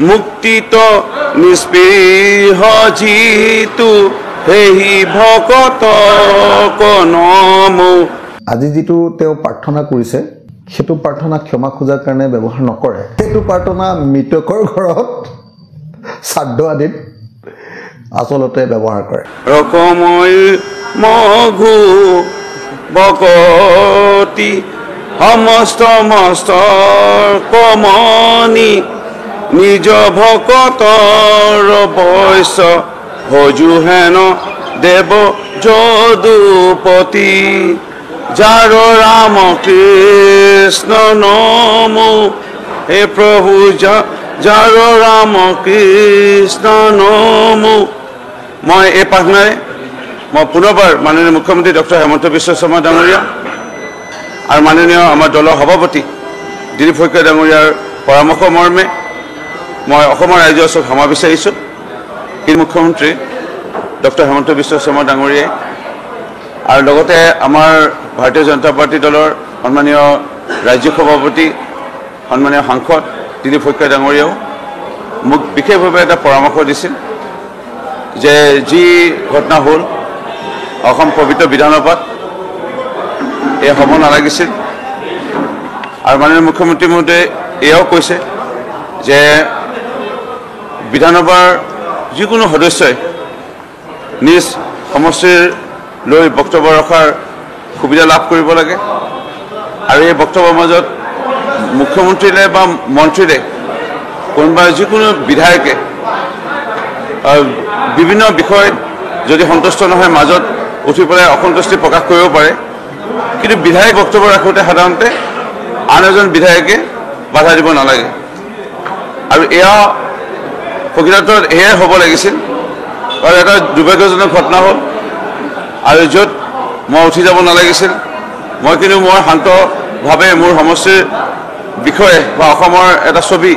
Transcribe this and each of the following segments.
মুক্তিত নিস্পৃহ জিতু হেহি ভকত কনমো। আজি যিটো তেওঁ প্ৰাৰ্থনা কৰিছে সেইটো প্ৰাৰ্থনা ক্ষমা খোজাৰ কাৰণে ব্যৱহাৰ নকৰে। সেইটো প্ৰাৰ্থনা মৃতকৰ ঘৰত শ্ৰাদ্ধ আদিত আচলতে ব্যৱহাৰ কৰে। ৰকময় মঘু ভকতি সমস্ত মস্তৰ কমনি নিজ ভকতৰ বৈশ্য ভজু হেন দেৱ যদুপতি যাৰ ৰাম কৃষ্ণ নমো। হে প্ৰভু যাৰ ৰাম কৃষ্ণ নমো। মই এই প্ৰাৰ্থনাৰে মই পুনৰবাৰ মাননীয় মুখ্যমন্ত্ৰী ডক্টৰ হেমন্ত বিশ্ব শৰ্মা ডাঙৰীয়া আৰু মাননীয় আমাৰ দলৰ সভাপতি দিলীপ শইকীয়া ডাঙৰীয়াৰ পৰামৰ্শ মৰ্মে মই অসমৰ ৰাইজৰ ওচৰত ক্ষমা বিচাৰিছোঁ। এই মুখ্যমন্ত্ৰী ডক্টৰ হেমন্ত বিশ্ব শৰ্মা ডাঙৰীয়াই আৰু লগতে আমাৰ ভাৰতীয় জনতা পাৰ্টি দলৰ সন্মানীয় ৰাজ্যিক সভাপতি সন্মানীয় সাংসদ দিলীপ শইকীয়া ডাঙৰীয়াও মোক বিশেষভাৱে এটা পৰামৰ্শ দিছিল যে যি ঘটনা হ'ল অসম পবিত্ৰ বিধানসভাত এই হ'ব নালাগিছিল। আৰু মাননীয় মুখ্যমন্ত্ৰী মহোদয়ে এয়াও কৈছে যে বিধানসভাৰ যিকোনো সদস্যই নিজ সমষ্টিৰ লৈ বক্তব্য ৰখাৰ সুবিধা লাভ কৰিব লাগে। আৰু এই বক্তব্যৰ মাজত মুখ্যমন্ত্ৰীলে বা মন্ত্ৰীলে কোনোবা যিকোনো বিধায়কে বিভিন্ন বিষয়ত যদি সন্তুষ্ট নহয় মাজত উঠি পেলাই অসন্তুষ্টি প্ৰকাশ কৰিব পাৰে। কিন্তু বিধায়ক বক্তব্য ৰাখোঁতে সাধাৰণতে আন এজন বিধায়কে বাধা দিব নালাগে। আৰু এয়া প্ৰকৃতত এয়াই হ'ব লাগিছিল। আৰু এটা দুৰ্ভাগ্যজনক ঘটনা হ'ল আৰু য'ত মই উঠি যাব নালাগিছিল মই কিন্তু মই শান্তভাৱে মোৰ সমষ্টিৰ বিষয়ে বা অসমৰ এটা ছবি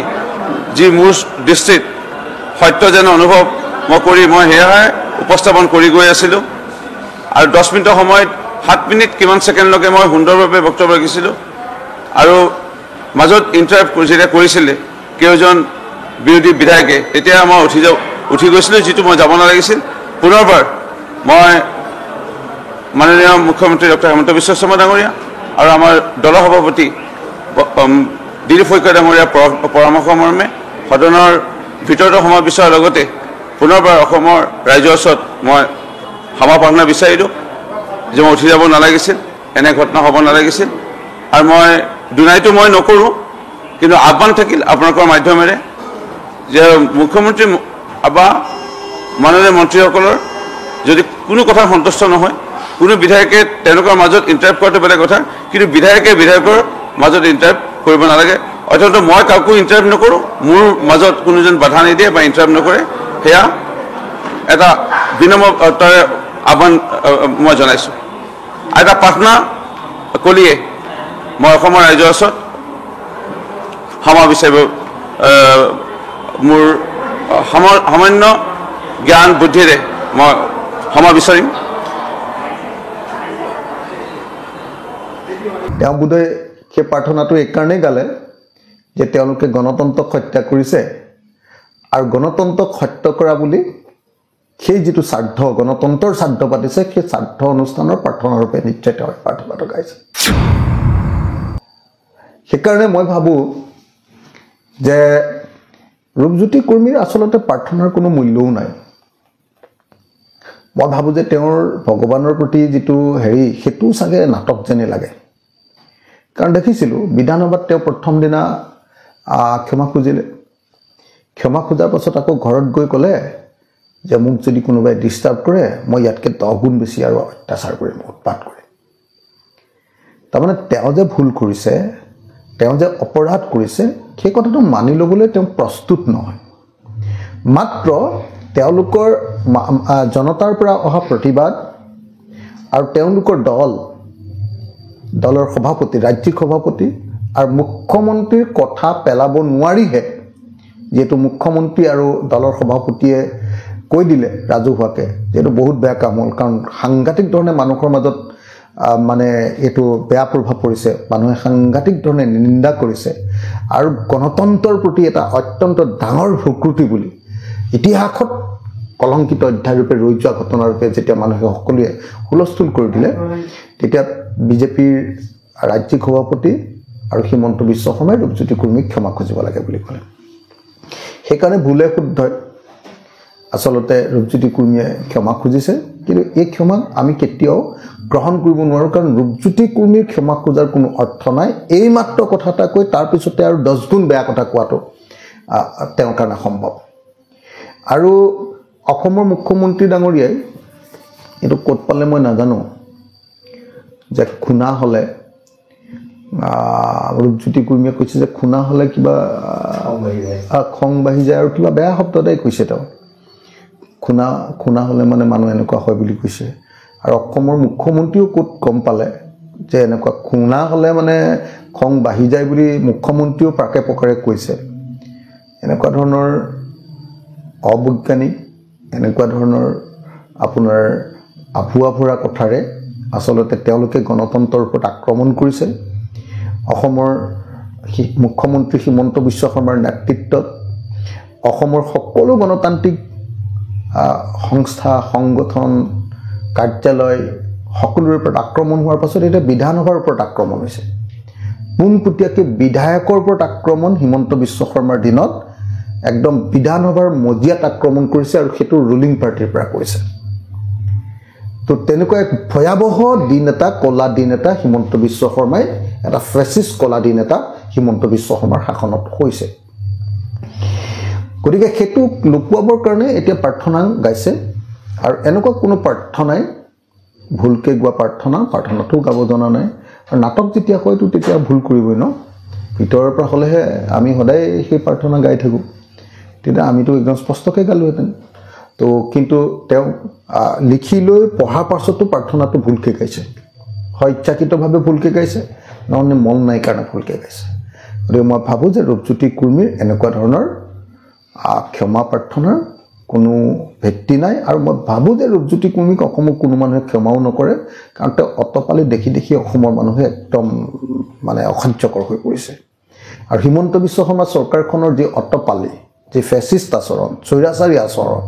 যি মোৰ দৃষ্টিত সত্য যেন অনুভৱ মই সেয়াহে উপস্থাপন কৰি গৈ আছিলোঁ। আৰু 10 মিনিটৰ সময়ত 7 মিনিট কিমান ছেকেণ্ডলৈকে মই সুন্দৰভাৱে বক্তব্য ৰাখিছিলোঁ। আৰু মাজত ইণ্টাৰাপ্ট যেতিয়া কৰিছিলে কেইজন বিৰোধী বিধায়কে তেতিয়া মই উঠি গৈছিলোঁ যিটো মই যাব নালাগিছিল। পুনৰবাৰ মই মাননীয় মুখ্যমন্ত্ৰী ডক্টৰ হেমন্ত বিশ্ব শৰ্মা ডাঙৰীয়া আৰু আমাৰ দলৰ সভাপতি দিলীপ শইকীয়া ডাঙৰীয়াৰ পৰামৰ্শ মৰ্মে সদনৰ ভিতৰতে সময় বিচৰাৰ লগতে পুনৰবাৰ অসমৰ ৰাইজৰ ওচৰত মই ক্ষমা প্ৰাৰ্থনা বিচাৰিলোঁ যে মই উঠি যাব নালাগিছিল, এনে ঘটনা হ'ব নালাগিছিল। আৰু মই দুনাইটো মই নকৰোঁ, কিন্তু আহ্বান থাকিল আপোনালোকৰ মাধ্যমেৰে যে মুখ্যমন্ত্ৰী বা মাননীয় মন্ত্ৰীসকলৰ যদি কোনো কথা সন্তুষ্ট নহয়, কোনো বিধায়কে তেওঁলোকৰ মাজত ইণ্টাৰাপ্ট কৰাটো বেলেগ কথা, কিন্তু বিধায়কে বিধায়কৰ মাজত ইণ্টাৰাপ্ট কৰিব নালাগে। অত্যন্ত মই কাকো ইণ্টাৰাপ্ট নকৰোঁ, মোৰ মাজত কোনোজন বাধা নিদিয়ে বা ইণ্টাৰাপ্ট নকৰে, সেয়া এটা বিনম্ৰতাৰে আহ্বান মই জনাইছোঁ। এটা প্ৰাৰ্থনা কলিয়ে মই অসমৰ ৰাইজৰ ওচৰত ক্ষমা বিচাৰিব মোৰ সামান্য জ্ঞান বুদ্ধিৰে মই ক্ষমা বিচাৰিম। তেওঁ বোধহয় সেই প্ৰাৰ্থনাটো এইকাৰণেই গালে যে তেওঁলোকে গণতন্ত্ৰক হত্যা কৰিছে আৰু গণতন্ত্ৰক হত্যা কৰা বুলি সেই যিটো শ্ৰাদ্ধ গণতন্ত্ৰৰ শ্ৰাদ্ধ পাতিছে সেই শ্ৰাদ্ধ অনুষ্ঠানৰ প্ৰাৰ্থনাৰূপে নিশ্চয় তেওঁ প্ৰাৰ্থনাটো গাইছে। সেইকাৰণে মই ভাবোঁ যে ৰূপজ্যোতি কুৰ্মীৰ আচলতে প্ৰাৰ্থনাৰ কোনো মূল্যও নাই। মই ভাবোঁ যে তেওঁৰ ভগৱানৰ প্ৰতি যিটো সেইটো চাগে নাটক যেনে লাগে। কাৰণ দেখিছিলোঁ বিধানসভাত তেওঁ প্ৰথম দিনা ক্ষমা খুজিলে, ক্ষমা খোজাৰ পাছত আকৌ ঘৰত গৈ ক'লে যে মোক যদি কোনোবাই ডিষ্টাৰ্ব কৰে মই ইয়াতকৈ 10 গুণ বেছি আৰু অত্যাচাৰ কৰিম, উৎপাত কৰিম। তাৰমানে তেওঁ যে ভুল কৰিছে, তেওঁ যে অপৰাধ কৰিছে সেই কথাটো মানি ল'বলৈ তেওঁ প্ৰস্তুত নহয়। মাত্ৰ তেওঁলোকৰ জনতাৰ পৰা অহা প্ৰতিবাদ আৰু তেওঁলোকৰ দলৰ সভাপতি, ৰাজ্যিক সভাপতি আৰু মুখ্যমন্ত্ৰীৰ কথা পেলাব নোৱাৰিহে, যিহেতু মুখ্যমন্ত্ৰী আৰু দলৰ সভাপতিয়ে কৈ দিলে ৰাজহুৱাকৈ যে এইটো বহুত বেয়া কাম হ'ল। কাৰণ সাংঘাতিক ধৰণে মানুহৰ মাজত মানে এইটো বেয়া প্ৰভাৱ পৰিছে, মানুহে সাংঘাতিক ধৰণে নিন্দা কৰিছে। আৰু গণতন্ত্ৰৰ প্ৰতি এটা অত্যন্ত ডাঙৰ ভুক্ৰুটি বুলি ইতিহাসত কলংকিত অধ্যায়ৰূপে ৰৈ যোৱা ঘটনাৰূপে যেতিয়া মানুহে সকলোৱে হুলস্থুল কৰি দিলে তেতিয়া বিজেপিৰ ৰাজ্যিক সভাপতি আৰু হিমন্ত বিশ্ব শৰ্মাই ৰূপজ্যোতি কুৰ্মীক ক্ষমা খুজিব লাগে বুলি ক'লে সেইকাৰণে ভুলে শুদ্ধই আচলতে ৰূপজ্যোতি কুৰ্মীয়ে ক্ষমা খুজিছে কিন্তু এই ক্ষমা আমি কেতিয়াও গ্ৰহণ কৰিব নোৱাৰোঁ কাৰণ ৰূপজ্যোতি কুৰ্মীৰ ক্ষমা খোজাৰ কোনো অৰ্থ নাই এই মাত্ৰ কথা এটা কৈ তাৰ পিছতে আৰু 10 গুণ বেয়া কথা কোৱাটো তেওঁৰ কাৰণে সম্ভৱ আৰু অসমৰ মুখ্যমন্ত্ৰী ডাঙৰীয়াই এইটো ক'ত পালে মই নাজানো যে খুনা হ'লে ৰূপজ্যোতি কুৰ্মীয়ে কৈছে যে খুনা হ'লে কিবা খং বাঢ়ি যায় আৰু কিবা বেয়া শব্দ এটাই কৈছে তেওঁ খুনা হ'লে মানে মানুহ এনেকুৱা হয় বুলি কৈছে আৰু অসমৰ মুখ্যমন্ত্ৰীও ক'ত গম পালে যে এনেকুৱা খুনা হ'লে মানে খং বাঢ়ি যায় বুলি মুখ্যমন্ত্ৰীও প্ৰাকে প্ৰকাৰে কৈছে এনেকুৱা ধৰণৰ অবৈজ্ঞানিক এনেকুৱা ধৰণৰ আপোনাৰ আভুৱা ভৰা কথাৰে আচলতে তেওঁলোকে গণতন্ত্ৰৰ ওপৰত আক্ৰমণ কৰিছে অসমৰ মুখ্যমন্ত্ৰী হিমন্ত বিশ্ব শৰ্মাৰ নেতৃত্বত অসমৰ সকলো গণতান্ত্ৰিক সংস্থা সংগঠন কাৰ্যালয় সকলোৰে ওপৰত আক্ৰমণ হোৱাৰ পাছত এতিয়া বিধানসভাৰ ওপৰত আক্ৰমণ হৈছে পোনপটীয়াকৈ বিধায়কৰ ওপৰত আক্ৰমণ হিমন্ত বিশ্ব শৰ্মাৰ দিনত একদম বিধানসভাৰ মজিয়াত আক্ৰমণ কৰিছে আৰু সেইটো ৰুলিং পাৰ্টিৰ পৰা কৰিছে তো তেনেকুৱা এক ভয়াৱহ দিন এটা কলা দিন এটা হিমন্ত বিশ্ব শৰ্মাই এটা ফেচিষ্ট কলা দিন এটা হিমন্ত বিশ্ব শৰ্মাৰ শাসনত হৈছে গতিকে সেইটো লুকুৱাবৰ কাৰণে এতিয়া প্ৰাৰ্থনা গাইছে আৰু এনেকুৱা কোনো প্ৰাৰ্থনাই ভুলকৈ গোৱা প্ৰাৰ্থনাটো গাব জনা নাই আৰু নাটক যেতিয়া হয়তো তেতিয়া ভুল কৰিবই ন ভিতৰৰ পৰা হ'লেহে আমি সদায় সেই প্ৰাৰ্থনা গাই থাকোঁ তেতিয়া আমিতো একদম স্পষ্টকৈ গালোহেঁতেন তো কিন্তু তেওঁ লিখি লৈ পঢ়াৰ পাছতো প্ৰাৰ্থনাটো ভুলকৈ গাইছে হয় ইচ্ছাকৃতভাৱে ভুলকৈ গাইছে নহ'লে মন নাই কাৰণে ভুলকৈ গাইছে গতিকে মই ভাবোঁ যে ৰূপজ্যোতি কুৰ্মীৰ এনেকুৱা ধৰণৰ ক্ষমা প্ৰাৰ্থনাৰ কোনো ভিত্তি নাই আৰু মই ভাবোঁ যে ৰূপজ্যোতি কুৰ্মীক অসমৰ কোনো মানুহে ক্ষমাও নকৰে কাৰণ তেওঁ অটপালি দেখি দেখি অসমৰ মানুহে একদম মানে অসহ্যকৰ হৈ পৰিছে আৰু হিমন্ত বিশ্ব শৰ্মা চৰকাৰখনৰ যি অটপালি যে ফেচিষ্ট আচৰণ স্বৈৰাচাৰী আচৰণ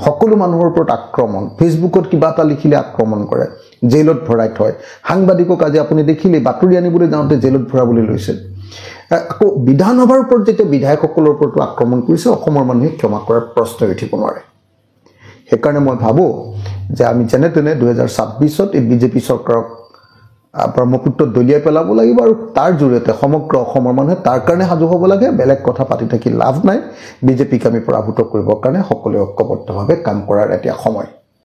সকলো মানুহৰ ওপৰত আক্ৰমণ ফেচবুকত কিবা এটা লিখিলে আক্ৰমণ কৰে জেলত ভৰাই থয় সাংবাদিকক আজি আপুনি দেখিলে বাতৰি আনিবলৈ যাওঁতে জেলত ভৰাবলৈ লৈছে আকৌ বিধানসভাৰ ওপৰত যেতিয়া বিধায়কসকলৰ ওপৰতো আক্ৰমণ কৰিছে অসমৰ মানুহে ক্ষমা কৰাৰ প্ৰশ্নই উঠিব নোৱাৰে সেইকাৰণে মই ভাবোঁ যে আমি যেনে তেনে 2026ত এই বিজেপি চৰকাৰক ব্ৰহ্মপুত্ৰত দলিয়াই পেলাব লাগিব আৰু তাৰ জৰিয়তে সমগ্ৰ অসমৰ মানুহে তাৰ কাৰণে সাজু হ'ব লাগে বেলেগ কথা পাতি থাকি লাভ নাই বিজেপিক আমি পৰাভূত কৰিবৰ কাৰণে সকলোৱে ঐক্যবদ্ধভাৱে কাম কৰাৰ এতিয়া সময়